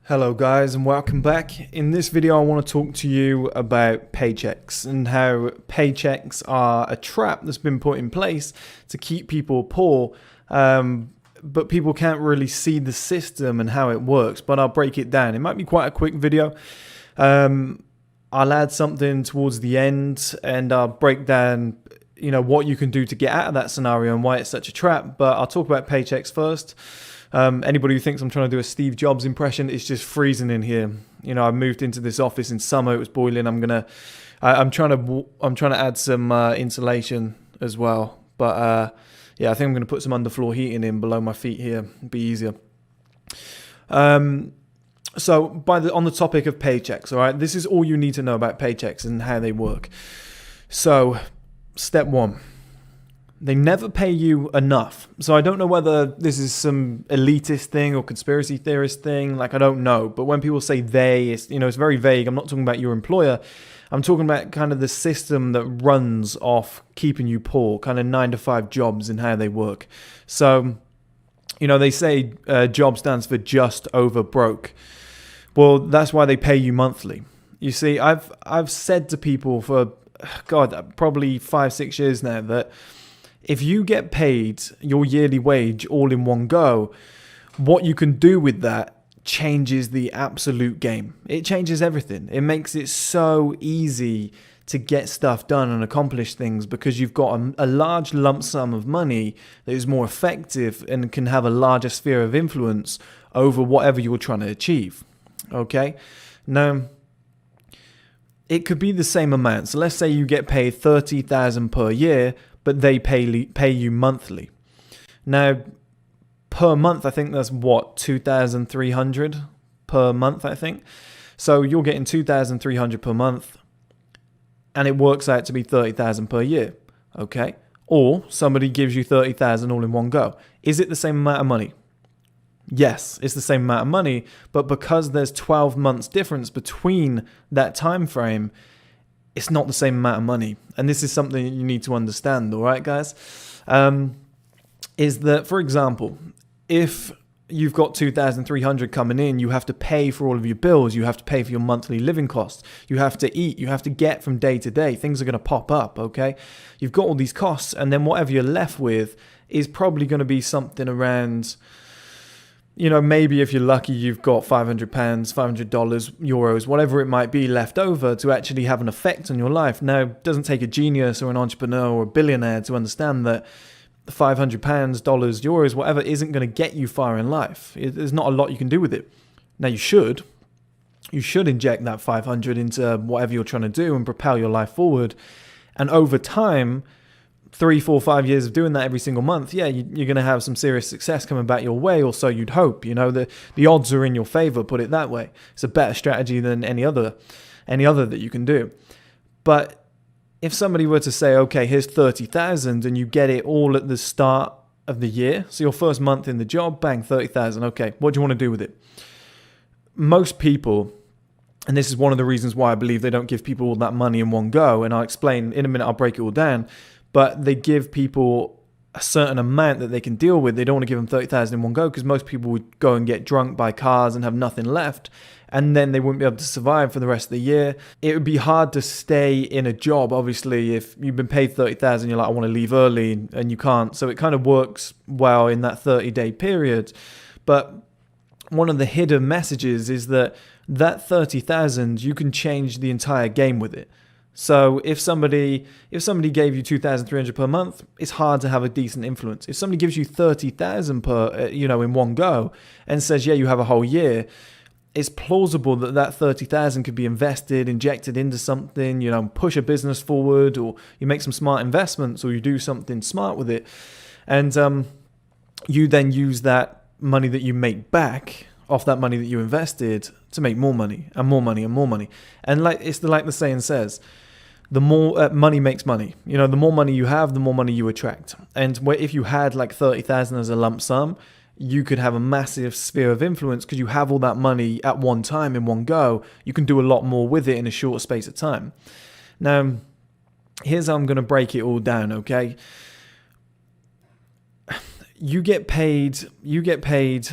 Hello guys and welcome back. In this video I want to talk to you about paychecks and how paychecks are a trap that's been put in place to keep people poor, but people can't really see the system and how it works, but I'll break it down. It might be quite a quick video. I'll add something towards the end and I'll break down what you can do to get out of that scenario and why it's such a trap, but I'll talk about paychecks first. Anybody who thinks I'm trying to do a Steve Jobs impression, it's just freezing in here. I moved into this office in summer. It was boiling. I'm trying to add some insulation as well. But yeah, I think I'm going to put some underfloor heating in below my feet here. It'd be easier. So on the topic of paychecks, all right, this is all you need to know about paychecks and how they work. So step one. They never pay you enough. So I don't know whether this is some elitist thing or conspiracy theorist thing. I don't know. But when people say they, it's very vague. I'm not talking about your employer. I'm talking about kind of the system that runs off keeping you poor, kind of 9-to-5 jobs and how they work. So, they say job stands for just over broke. Well, that's why they pay you monthly. You see, I've said to people for, probably 5-6 years now that if you get paid your yearly wage all in one go, what you can do with that changes the absolute game. It changes everything. It makes it so easy to get stuff done and accomplish things because you've got a large lump sum of money that is more effective and can have a larger sphere of influence over whatever you're trying to achieve. Okay? Now, it could be the same amount. So let's say you get paid $30,000 per year, but they pay you monthly. Now, per month, I think that's what, $2,300 per month, I think. So you're getting $2,300 per month, and it works out to be $30,000 per year, okay? Or somebody gives you $30,000 all in one go. Is it the same amount of money? Yes, it's the same amount of money, but because there's 12 months difference between that time frame, it's not the same amount of money. And this is something you need to understand, all right, guys? Is that, for example, if you've got $2,300 coming in, you have to pay for all of your bills. You have to pay for your monthly living costs. You have to eat. You have to get from day to day. Things are going to pop up, okay? You've got all these costs, and then whatever you're left with is probably going to be something around, maybe if you're lucky, you've got £500, $500, euros, whatever it might be left over to actually have an effect on your life. Now, it doesn't take a genius or an entrepreneur or a billionaire to understand that £500, dollars, euros, whatever, isn't going to get you far in life. There's not a lot you can do with it. Now, you should inject that 500 into whatever you're trying to do and propel your life forward. And over time, 3, 4, 5 years of doing that every single month, yeah, you're going to have some serious success coming back your way, or so you'd hope. The odds are in your favor, put it that way. It's a better strategy than any other that you can do. But if somebody were to say, okay, here's 30,000 and you get it all at the start of the year, so your first month in the job, bang, 30,000. Okay, what do you want to do with it? Most people, and this is one of the reasons why I believe they don't give people all that money in one go, and I'll explain in a minute, I'll break it all down. But they give people a certain amount that they can deal with. They don't want to give them 30,000 in one go because most people would go and get drunk, buy cars and have nothing left. And then they wouldn't be able to survive for the rest of the year. It would be hard to stay in a job, obviously, if you've been paid 30,000, you're like, I want to leave early, and you can't. So it kind of works well in that 30-day period. But one of the hidden messages is that 30,000, you can change the entire game with it. So if somebody gave you $2,300 per month, it's hard to have a decent influence. If somebody gives you 30,000 per, in one go and says, yeah, you have a whole year, it's plausible that 30,000 could be invested, injected into something, push a business forward, or you make some smart investments, or you do something smart with it. And you then use that money that you make back off that money that you invested to make more money and more money and more money. And like the saying says, the more money makes money. The more money you have, the more money you attract. And if you had like 30,000 as a lump sum, you could have a massive sphere of influence because you have all that money at one time in one go. You can do a lot more with it in a shorter space of time. Now, here's how I'm going to break it all down, okay? you get paid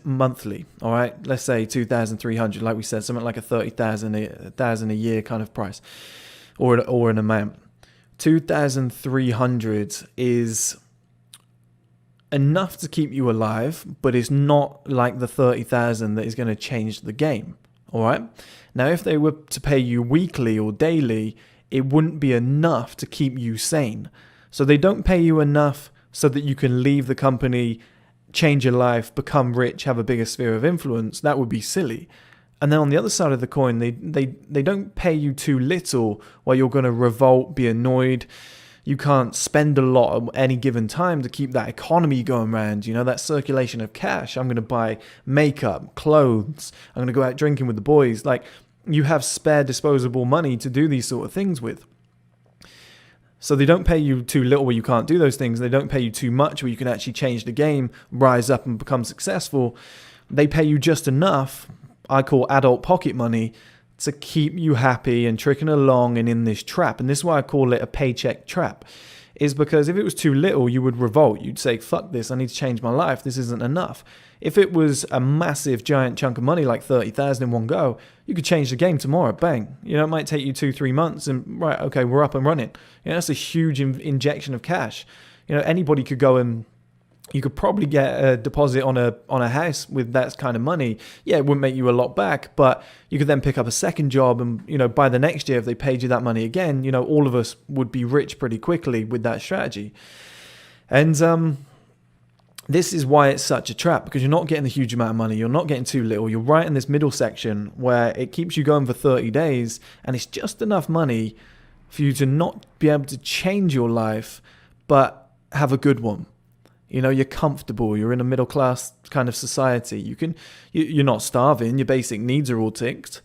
monthly, all right? Let's say 2,300, like we said, something like a 30,000 a year kind of price, or an amount. 2,300 is enough to keep you alive, but it's not like the 30,000 that is going to change the game, all right? Now, if they were to pay you weekly or daily, it wouldn't be enough to keep you sane. So they don't pay you enough so that you can leave the company, change your life, become rich, have a bigger sphere of influence. That would be silly. And then on the other side of the coin, they don't pay you too little where you're going to revolt, be annoyed. You can't spend a lot at any given time to keep that economy going around, that circulation of cash. I'm going to buy makeup, clothes. I'm going to go out drinking with the boys. Like, you have spare disposable money to do these sort of things with. So they don't pay you too little where you can't do those things. They don't pay you too much where you can actually change the game, rise up and become successful. They pay you just enough, I call adult pocket money, to keep you happy and tricking along and in this trap. And this is why I call it a paycheck trap, is because if it was too little, you would revolt. You'd say, fuck this, I need to change my life. This isn't enough. If it was a massive, giant chunk of money, like 30,000 in one go, you could change the game tomorrow, bang. It might take you 2-3 months and, right, okay, we're up and running. That's a huge injection of cash. Anybody could go and you could probably get a deposit on a house with that kind of money. Yeah, it wouldn't make you a lot back, but you could then pick up a second job and, by the next year, if they paid you that money again, all of us would be rich pretty quickly with that strategy. And this is why it's such a trap, because you're not getting a huge amount of money. You're not getting too little. You're right in this middle section where it keeps you going for 30 days and it's just enough money for you to not be able to change your life, but have a good one. You're comfortable. You're in a middle class kind of society. You're not starving. Your basic needs are all ticked,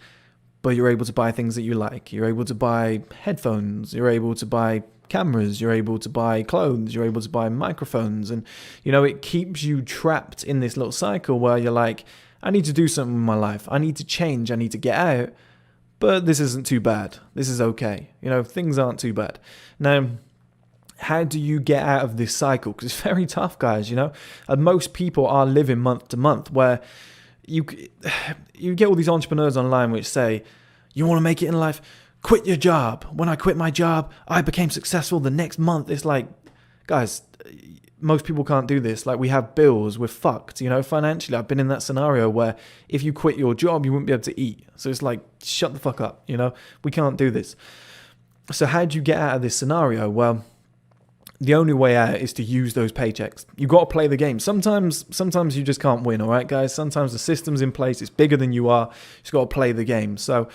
but you're able to buy things that you like. You're able to buy headphones. You're able to buy cameras. You're able to buy clothes. You're able to buy microphones. And, it keeps you trapped in this little cycle where you're like, I need to do something with my life. I need to change. I need to get out. But this isn't too bad. This is okay. Things aren't too bad. Now, how do you get out of this cycle? Because it's very tough, guys, And most people are living month to month where you get all these entrepreneurs online which say, you want to make it in life? Quit your job. When I quit my job, I became successful the next month. It's like, guys, most people can't do this. Like, we have bills, we're fucked, financially. I've been in that scenario where if you quit your job, you wouldn't be able to eat. So it's like, shut the fuck up, we can't do this. So how do you get out of this scenario? Well, the only way out is to use those paychecks. You got to play the game. Sometimes you just can't win, all right, guys? Sometimes the system's in place. It's bigger than you are. You just got to play the game. So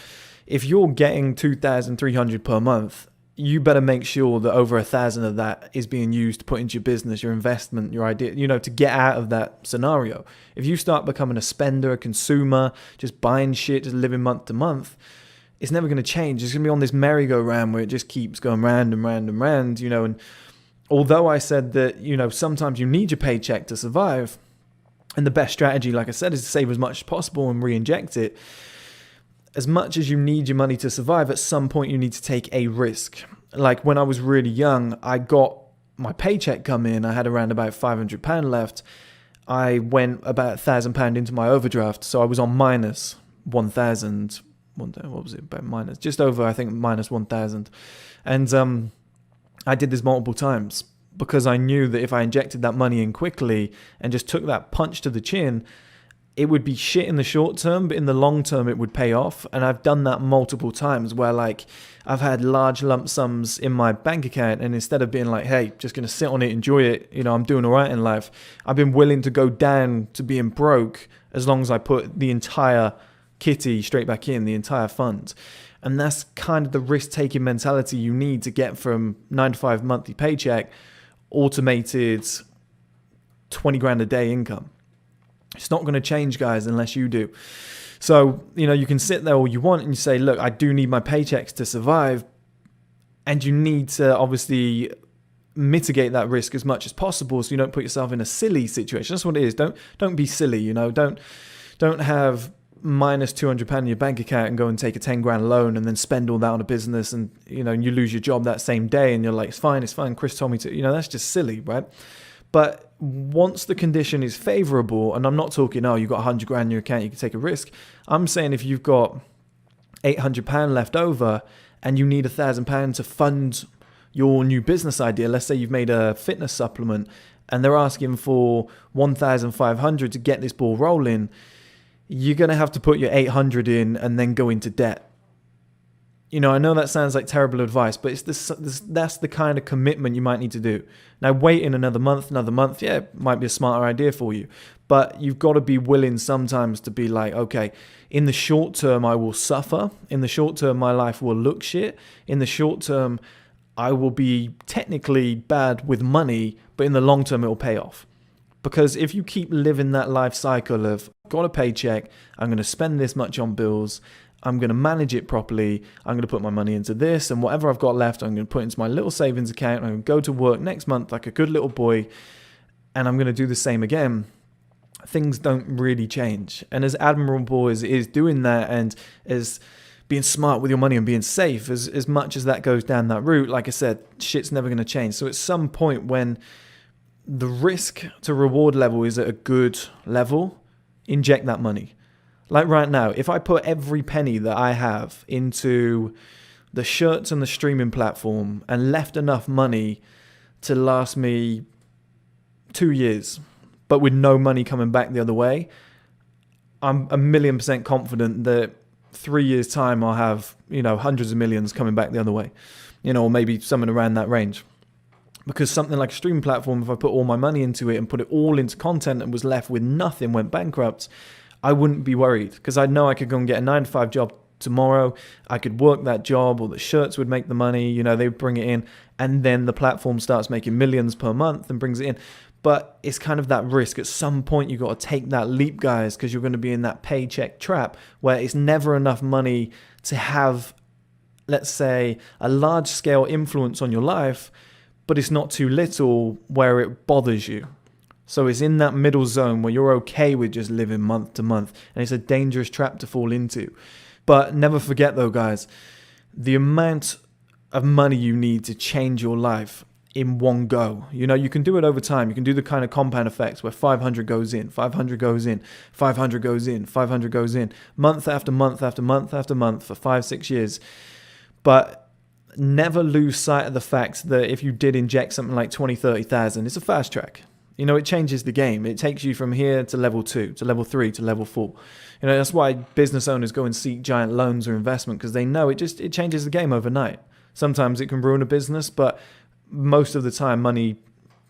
if you're getting 2,300 per month, you better make sure that over 1,000 of that is being used to put into your business, your investment, your idea, to get out of that scenario. If you start becoming a spender, a consumer, just buying shit, just living month to month, it's never going to change. It's going to be on this merry-go-round where it just keeps going round and round and round, and although I said that, sometimes you need your paycheck to survive, and the best strategy, like I said, is to save as much as possible and re-inject it. As much as you need your money to survive, at some point you need to take a risk. Like when I was really young, I got my paycheck come in. I had around about £500 left. I went about £1,000 into my overdraft, so I was on minus 1,000. What was it? About minus, just over, I think, minus 1,000. And I did this multiple times because I knew that if I injected that money in quickly and just took that punch to the chin, it would be shit in the short term, but in the long term, it would pay off. And I've done that multiple times where I've had large lump sums in my bank account. And instead of being like, hey, just going to sit on it, enjoy it, I'm doing all right in life, I've been willing to go down to being broke as long as I put the entire kitty straight back in, the entire fund. And that's kind of the risk-taking mentality you need to get from 9-to-5 monthly paycheck, automated 20 grand a day income. It's not going to change, guys, unless you do. So, you can sit there all you want and you say, look, I do need my paychecks to survive. And you need to obviously mitigate that risk as much as possible so you don't put yourself in a silly situation. That's what it is. Don't be silly, Don't have minus £200 in your bank account and go and take a 10 grand loan and then spend all that on a business and you lose your job that same day and you're like, it's fine, Chris told me to, that's just silly, right? But once the condition is favorable, and I'm not talking, oh, you've got 100 grand in your account, you can take a risk. I'm saying if you've got £800 left over and you need £1,000 to fund your new business idea, let's say you've made a fitness supplement and they're asking for 1,500 to get this ball rolling, you're going to have to put your 800 in and then go into debt. You know, I know that sounds like terrible advice, but it's that's the kind of commitment you might need to do. Now, waiting another month, yeah, it might be a smarter idea for you. But you've got to be willing sometimes to be like, okay, in the short term, I will suffer. In the short term, my life will look shit. In the short term, I will be technically bad with money, but in the long term, it will pay off. Because if you keep living that life cycle of, got a paycheck, I'm going to spend this much on bills, I'm going to manage it properly, I'm going to put my money into this, and whatever I've got left, I'm going to put into my little savings account, I'm going to go to work next month like a good little boy, and I'm going to do the same again, things don't really change. And as admirable as it is doing that, and as being smart with your money and being safe, as much as that goes down that route, like I said, shit's never going to change. So at some point when the risk to reward level is at a good level, inject that money. Like right now, if I put every penny that I have into the shirts and the streaming platform and left enough money to last me 2 years, but with no money coming back the other way, I'm 1,000,000% confident that 3 years time I'll have, hundreds of millions coming back the other way, or maybe something around that range. Because something like a streaming platform, if I put all my money into it and put it all into content and was left with nothing, went bankrupt, I wouldn't be worried, because I know I could go and get a 9-to-5 job tomorrow. I could work that job, or the shirts would make the money, they would bring it in, and then the platform starts making millions per month and brings it in. But it's kind of that risk. At some point, you've got to take that leap, guys, because you're going to be in that paycheck trap where it's never enough money to have, let's say, a large-scale influence on your life, but it's not too little where it bothers you. So it's in that middle zone where you're okay with just living month to month, and it's a dangerous trap to fall into. But never forget though, guys, the amount of money you need to change your life in one go. You can do it over time. You can do the kind of compound effects where 500 goes in, 500 goes in, 500 goes in, 500 goes in, month after month after month after month for 5-6 years. But never lose sight of the fact that if you did inject something like 20,000-30,000, it's a fast track. It changes the game. It takes you from here to level 2, to level 3, to level 4. That's why business owners go and seek giant loans or investment, because they know it changes the game overnight. Sometimes it can ruin a business, but most of the time money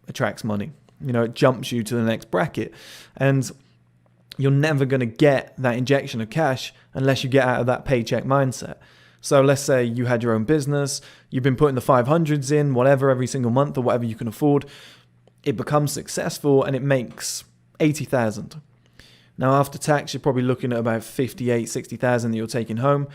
attracts money. It jumps you to the next bracket. And you're never going to get that injection of cash unless you get out of that paycheck mindset. So let's say you had your own business, you've been putting the 500s in, whatever, every single month or whatever you can afford. It becomes successful and it makes 80,000. Now after tax, you're probably looking at about 58, 60,000 that you're taking home.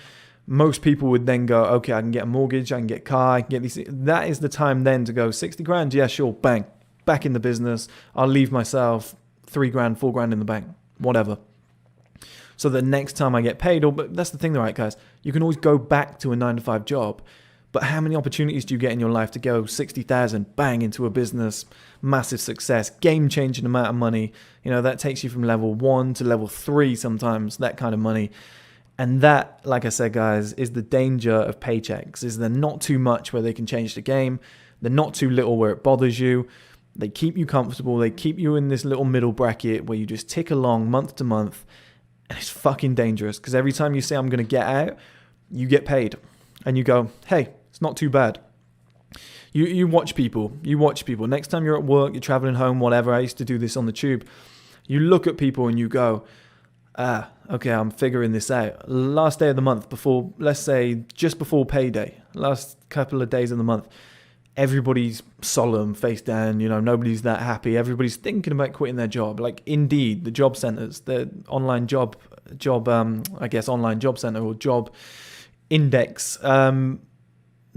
Most people would then go, okay, I can get a mortgage, I can get a car, I can get these. That is the time then to go 60 grand. Yeah, sure. Bang. Back in the business. I'll leave myself 3 grand, 4 grand in the bank, whatever. So the next time I get paid, but that's the thing, right, guys? You can always go back to a 9-to-5 job. But how many opportunities do you get in your life to go 60,000, bang, into a business, massive success, game-changing amount of money? That takes you from level 1 to level 3 sometimes, that kind of money. And that, like I said, guys, is the danger of paychecks, is they're not too much where they can change the game. They're not too little where it bothers you. They keep you comfortable. They keep you in this little middle bracket where you just tick along month to month. And it's fucking dangerous, because every time you say, I'm going to get out, you get paid. And you go, hey, it's not too bad. You watch people. Next time you're at work, you're traveling home, whatever. I used to do this on the tube. You look at people and you go, okay, I'm figuring this out. Last day of the month, before, let's say, just before payday, last couple of days of the month, everybody's solemn, face down, nobody's that happy. Everybody's thinking about quitting their job. Like Indeed, the job centers, the online job, online job center or job index,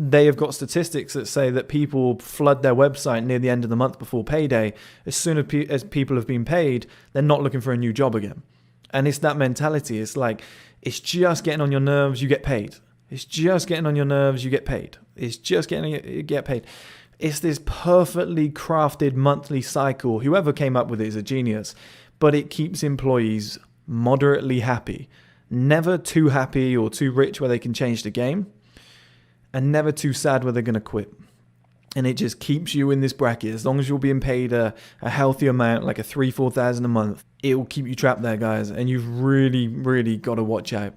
they have got statistics that say that people flood their website near the end of the month before payday. As soon as people have been paid, they're not looking for a new job again. And it's that mentality. It's like, it's just getting on your nerves, you get paid. It's just getting on your nerves, you get paid. It's just you get paid. It's this perfectly crafted monthly cycle. Whoever came up with it is a genius, but it keeps employees moderately happy. Never too happy or too rich where they can change the game, and never too sad where they're going to quit. And it just keeps you in this bracket. As long as you're being paid a healthy amount, like a 3,000-4,000 a month, it will keep you trapped there, guys. And you've really, really got to watch out.